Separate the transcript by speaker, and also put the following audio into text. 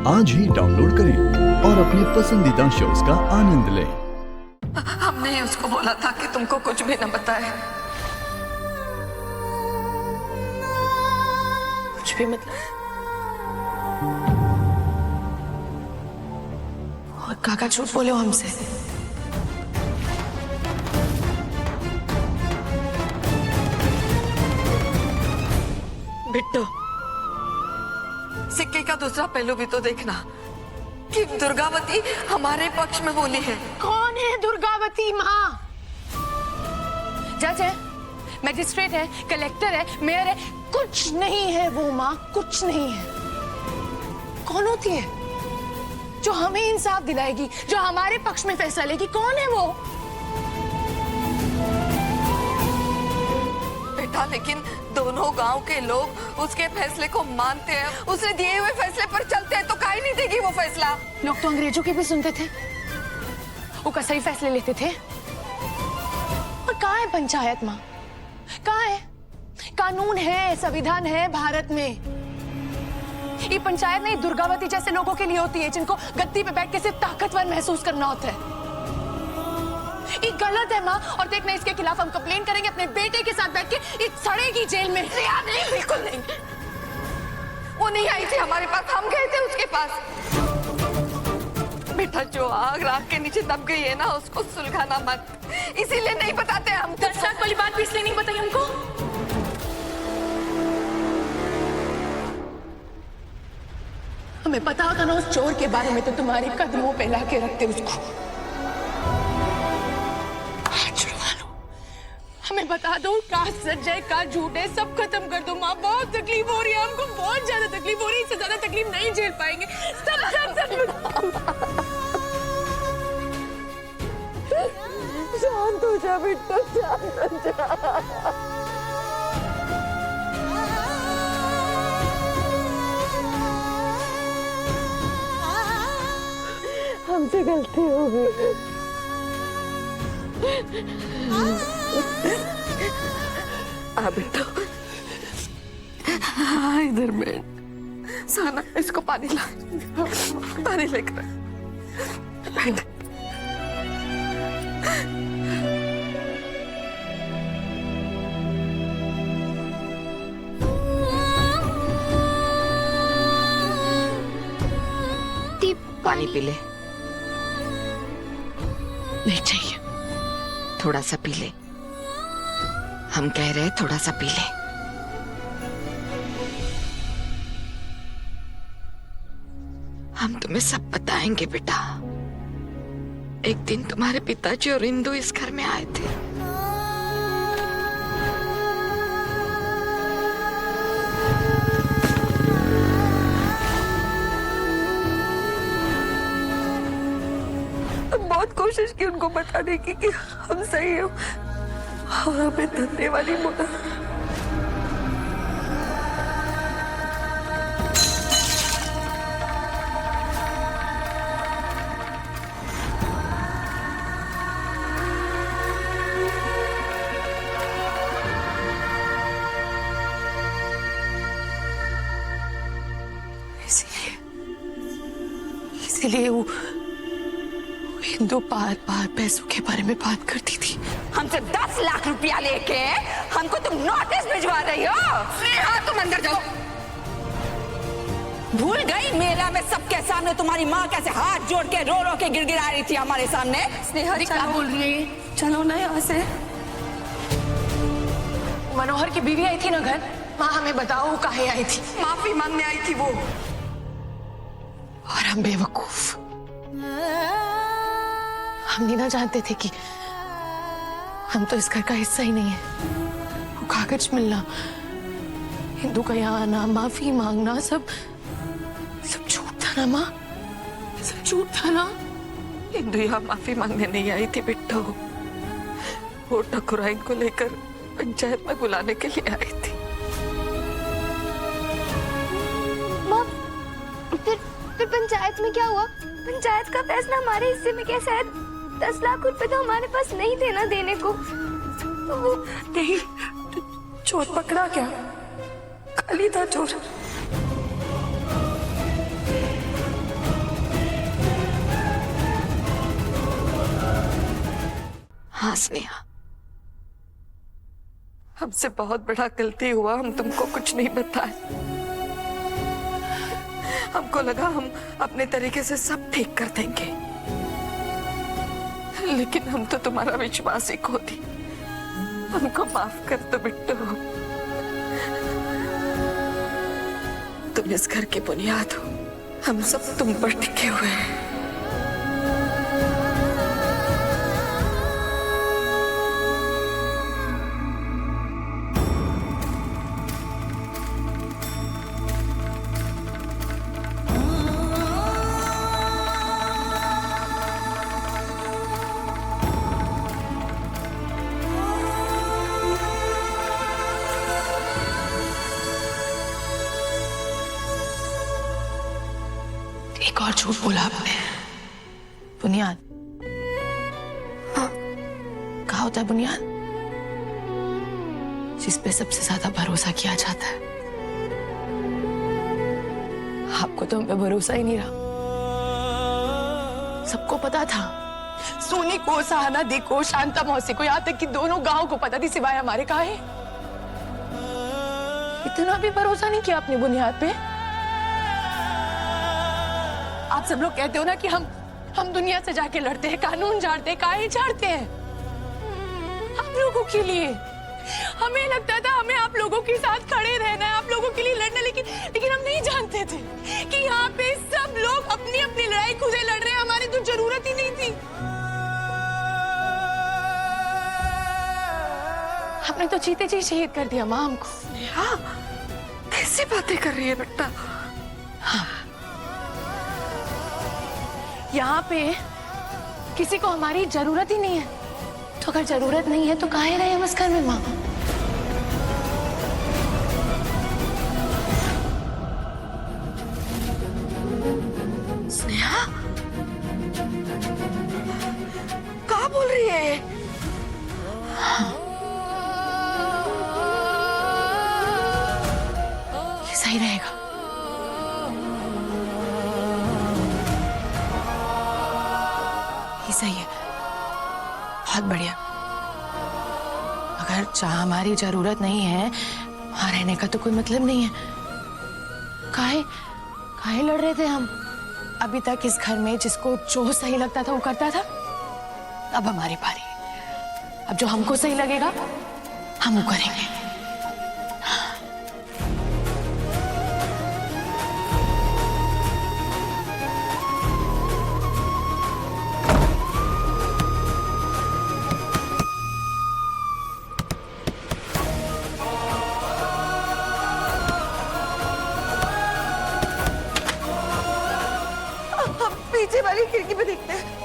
Speaker 1: आज ही डाउनलोड करें और अपने पसंदीदा शोज का आनंद लें।
Speaker 2: हमने उसको बोला था कि तुमको कुछ भी न बताए। कुछ भी मतलब? और काका झूठ बोले हो हमसे? बिट्टू, सिक्के का दूसरा पहलू भी तो देखना कि दुर्गावती हमारे पक्ष में बोली है।
Speaker 3: कौन है दुर्गावती माँ? जज है, मैजिस्ट्रेट है, कलेक्टर है, मेयर है, कुछ नहीं है वो माँ, कुछ नहीं है। कौन होती है जो हमें इंसाफ दिलाएगी, जो हमारे पक्ष में फैसला लेगी? कौन है वो?
Speaker 2: बेटा, लेकिन दोनों गांव के लोग उसके फैसले को मानते हैं, उसने दिए हुए फैसले पर चलते हैं, तो काहे नहीं देगी वो फैसला?
Speaker 3: लोग तो अंग्रेजों की भी सुनते थे, वो का सही फैसले लेते थे। और कहाँ है पंचायत माँ? कहाँ है? कानून है, संविधान है भारत में। ये पंचायत नहीं दुर्गावती जैसे लोगों के लिए होती है, जिनको गद्दी पे बैठ के सिर्फ ताकतवर महसूस करना होता है। ये गलत है माँ, और देखना इसके खिलाफ हम कंप्लेन करेंगे अपने बेटे के साथ बैठ के इस सड़ेगी जेल में।
Speaker 2: नहीं, बिल्कुल नहीं। वो नहीं आई थी हमारे पास, हम गए थे उसके पास। बेटा, जो आग राख के नीचे दब गई है ना, उसको सुलगाना मत, इसीलिए नहीं बताते हम।
Speaker 3: 10 लाख वाली बात भी इसलिए नहीं बताई हमको। हमें पता होता ना उस चोर के बारे में, तो तुम्हारे कदमों पे लाके रखते उसको। हमें बता दो, का सच है का झूठ है, सब खत्म कर दो माँ। बहुत तकलीफ हो रही है हमको, बहुत ज्यादा तकलीफ हो रही है। इससे ज्यादा तकलीफ नहीं झेल पाएंगे। शांत हो जा बेटा, शांत हो जा। हमसे गलती हो गई।
Speaker 2: बेटा, हाँ, इधर बैठ। साना, इसको पानी ला, पानी लेकर बैठ।
Speaker 4: पानी पी ले।
Speaker 3: नहीं चाहिए।
Speaker 4: थोड़ा सा पी ले, हम कह रहे हैं थोड़ा सा पी ले। हम तुम्हें सब बताएंगे बेटा। एक दिन तुम्हारे पिताजी और इंदु इस घर में आए थे।
Speaker 2: बहुत कोशिश की उनको बताने की कि हम सही हो, और हमें धन्य वाली बोला।
Speaker 3: इसीलिए वो हिंदू बार बार पैसों के बारे में बात करती थी।
Speaker 4: हमसे 10 लाख रुपया लेके हमको तुम नोटिस भिजवा रही हो?
Speaker 2: स्नेहा, तुम अंदर जाओ।
Speaker 4: भूल गई मेला में सबके सामने तुम्हारी माँ कैसे हाथ जोड़ के रो रो के गिड़गिड़ा रही थी हमारे सामने?
Speaker 2: स्नेहा, क्या बोल रही है? चलो ना यहाँ से।
Speaker 3: मनोहर की बीवी आई थी ना घर। माँ, हमें बताओ वो काहे आई थी?
Speaker 2: माफी मांगने आई थी वो।
Speaker 3: और हम बेवकूफ, हम नहीं ना जानते थे कि हम तो इस घर का हिस्सा ही नहीं है। वो कागज मिलना, हिंदू का यहाँ आना, माफी मांगना, सब झूठ था ना माँ, सब झूठ था ना।
Speaker 2: हिंदू यहाँ माफी मांगने नहीं आई थी बिट्टू, वो ठकुराइन को लेकर पंचायत में बुलाने के लिए आई थी।
Speaker 5: माँ, फिर पंचायत में क्या हुआ? पंचायत का फैसला हमारे हिस्से में कैसे है? 10 लाख रुपए तो हमारे पास नहीं थे ना देने को। तो वो
Speaker 2: नहीं, चोर पकड़ा क्या? खाली था चोर।
Speaker 4: हाँ स्नेहा,
Speaker 2: हमसे बहुत बड़ा गलती हुआ, हम तुमको कुछ नहीं बताए। हमको लगा हम अपने तरीके से सब ठीक कर देंगे, लेकिन हम तो तुम्हारा विश्वास ही खो दी। हमको माफ कर दो बिट्टू। तुम इस घर की बुनियाद हो, हम सब तुम पर टिके हुए हैं।
Speaker 3: एक और झूठ बोला आपने। बुनियाद, हाँ, कहा होता है बुनियाद जिस पे सबसे ज्यादा भरोसा किया जाता है। आपको तो हम पे भरोसा ही नहीं रहा। सबको पता था, सोनी को, सहाना दी को, शांता मौसी को, यहाँ तक कि दोनों गांव को पता थी सिवाय हमारे। कहा है इतना भी भरोसा नहीं किया अपनी बुनियाद पे। आप सब लोग कहते हो ना कि हम दुनिया से जाके लड़ते हैं, कानून झाड़ते हैं, काहे झाड़ते हैं? आप लोगों के लिए। हमें लगता था हमें आप लोगों के साथ खड़े रहना है, आप लोगों के लिए लड़ना, लेकिन हम नहीं जानते थे कि यहाँ पे सब लोग अपनी अपनी लड़ाई खुदे लड़ रहे हैं। हमारी तो जरूरत ही नहीं थी। आपने तो जीते जी शहीद कर दिया माँ हमको।
Speaker 2: हाँ, कैसी बातें कर रही है बेटा?
Speaker 3: हाँ, यहाँ पे किसी को हमारी जरूरत ही नहीं है। तो अगर जरूरत नहीं है तो काहे रहे हम इस घर में माँ?
Speaker 2: स्नेहा, क्या बोल रही है?
Speaker 3: ये सही रहेगा। ये सही है, बहुत बढ़िया। अगर जहाँ हमारी जरूरत नहीं है वहां रहने का तो कोई मतलब नहीं है। काहे काहे लड़ रहे थे हम? अभी तक इस घर में जिसको जो सही लगता था वो करता था। अब हमारी बारी है। अब जो हमको सही लगेगा हम वो करेंगे।
Speaker 2: पीछे वाली खिड़की पे देखते हैं।